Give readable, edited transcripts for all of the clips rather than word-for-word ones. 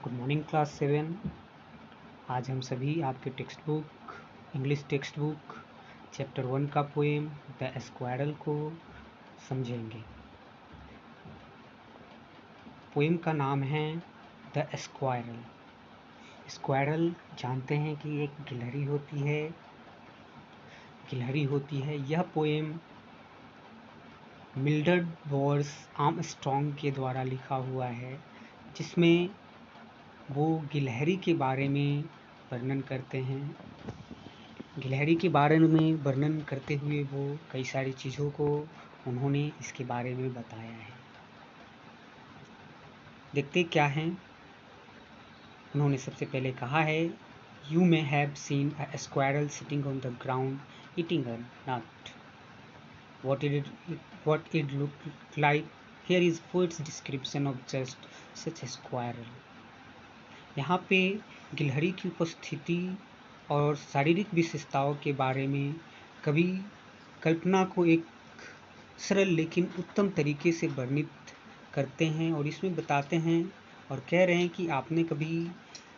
Good morning class 7। आज हम सभी आपके text book English text book chapter 1 का पोएम द स्क्वायरल को समझेंगे। पोएम का नाम है द स्क्वायरल। स्क्वायरल जानते हैं कि एक गिलहरी होती है। यह पोएम मिल्ड्रेड बोअर्स आर्मस्ट्रॉन्ग के द्वारा लिखा हुआ है, जिसमें वो गिलहरी के बारे में वर्णन करते हैं। गिलहरी के बारे में वर्णन करते हुए वो कई सारी चीज़ों को उन्होंने इसके बारे में बताया है। देखते क्या हैं। उन्होंने सबसे पहले कहा है, you may have seen a squirrel sitting on the ground eating a nut. what it looked like. Here is poet's description of just such a squirrel. यहाँ पे गिलहरी की उपस्थिति और शारीरिक विशेषताओं के बारे में कवि कल्पना को एक सरल लेकिन उत्तम तरीके से वर्णित करते हैं और इसमें बताते हैं और कह रहे हैं कि आपने कभी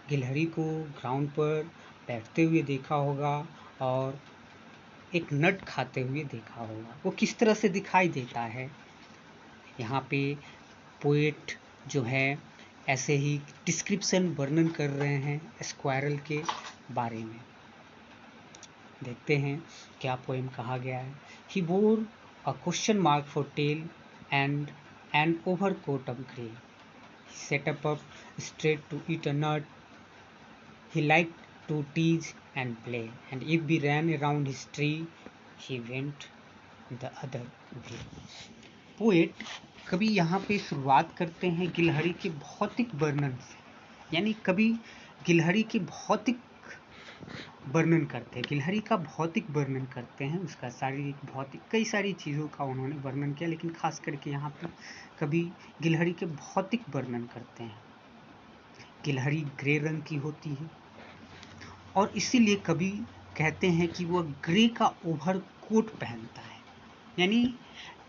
गिलहरी को ग्राउंड पर बैठते हुए देखा होगा और एक नट खाते हुए देखा होगा। वो किस तरह से दिखाई देता है। यहाँ पे पोएट जो है ऐसे ही डिस्क्रिप्शन वर्णन कर रहे हैं स्क्वायरल के बारे में। देखते हैं क्या पोएम कहा गया है। He wore a question mark for tail and an overcoat of grey. He set up straight to eat a nut. He liked to tease and play, and if we ran around his tree, he went the other way. Poet कभी यहाँ पे शुरुआत करते हैं गिलहरी के भौतिक वर्णन से, यानी कभी गिलहरी के भौतिक वर्णन करते हैं, गिलहरी का भौतिक वर्णन करते हैं, उसका शारीरिक भौतिक कई सारी चीज़ों का उन्होंने वर्णन किया, लेकिन खास करके यहाँ पे कभी गिलहरी के भौतिक वर्णन करते हैं। गिलहरी ग्रे रंग की होती है और इसीलिए कभी कहते हैं कि वह ग्रे का ओवरकोट पहनता है, यानी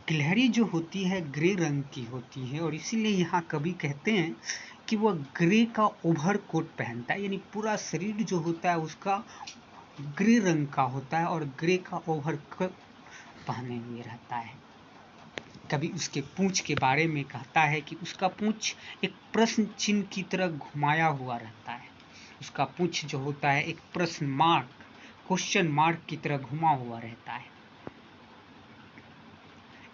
गिलहरी जो होती है ग्रे रंग की होती है और इसीलिए यहाँ कभी कहते हैं कि वह ग्रे का ओवरकोट पहनता है, यानी पूरा शरीर जो होता है उसका ग्रे रंग का होता है और ग्रे का ओवरकोट पहने हुए रहता है। कभी उसके पूंछ के बारे में कहता है कि उसका पूंछ एक प्रश्न चिन्ह की तरह घुमाया हुआ रहता है। उसका पूंछ जो होता है एक प्रश्न मार्क, क्वेश्चन मार्क की तरह घुमा हुआ रहता है।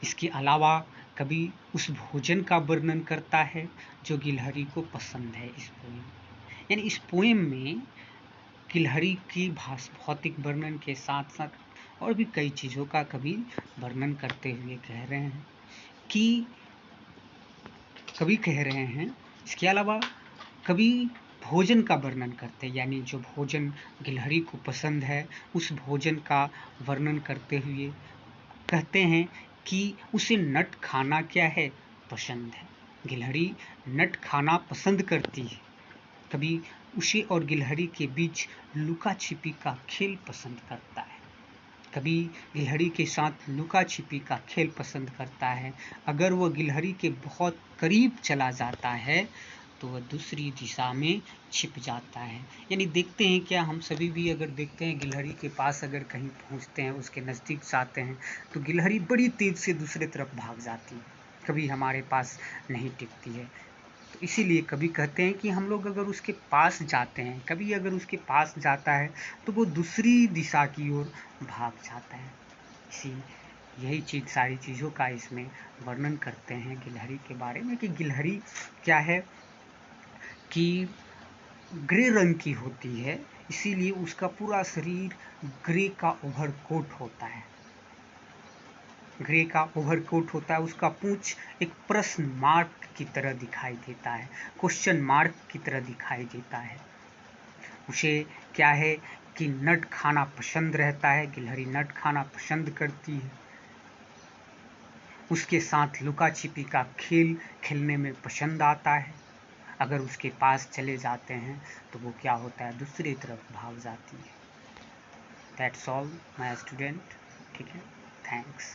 इसके अलावा कभी उस भोजन का वर्णन करता है जो गिलहरी को पसंद है इस पोएम। यानी इस पोएम में गिलहरी की भौतिक वर्णन के साथ साथ और भी कई चीज़ों का कभी वर्णन करते हुए कह रहे हैं कि इसके अलावा कभी भोजन का वर्णन करते हैं, यानी जो भोजन गिलहरी को पसंद है उस भोजन का वर्णन करते हुए कहते हैं कि उसे नट खाना क्या है पसंद है। गिलहरी नट खाना पसंद करती है। कभी उसे और गिलहरी के बीच लुका छिपी का खेल पसंद करता है। कभी गिलहरी के साथ लुका छिपी का खेल पसंद करता है। अगर वह गिलहरी के बहुत करीब चला जाता है तो वह दूसरी दिशा में छिप जाता है। यानी देखते हैं क्या हम सभी भी अगर देखते हैं गिलहरी के पास अगर कहीं पहुंचते हैं, उसके नज़दीक जाते हैं तो गिलहरी बड़ी तेज़ से दूसरे तरफ भाग जाती है, कभी हमारे पास नहीं टिकती है। तो इसीलिए कभी कहते हैं कि हम लोग अगर उसके पास जाते हैं, कभी अगर उसके पास जाता है तो वो दूसरी दिशा की ओर भाग जाता है। यही चीज़ सारी चीज़ों का इसमें वर्णन करते हैं गिलहरी के बारे में कि गिलहरी क्या है कि ग्रे रंग की होती है, इसीलिए उसका पूरा शरीर ग्रे का ओवरकोट होता है। ग्रे का ओवरकोट होता है, उसका पूंछ एक प्रश्न मार्क की तरह दिखाई देता है, क्वेश्चन मार्क की तरह दिखाई देता है। उसे क्या है कि नट खाना पसंद रहता है, गिलहरी नट खाना पसंद करती है। उसके साथ लुका छिपी का खेल खेलने में पसंद आता है। अगर उसके पास चले जाते हैं तो वो क्या होता है दूसरी तरफ भाग जाती है। That's all my student. ठीक है, थैंक्स।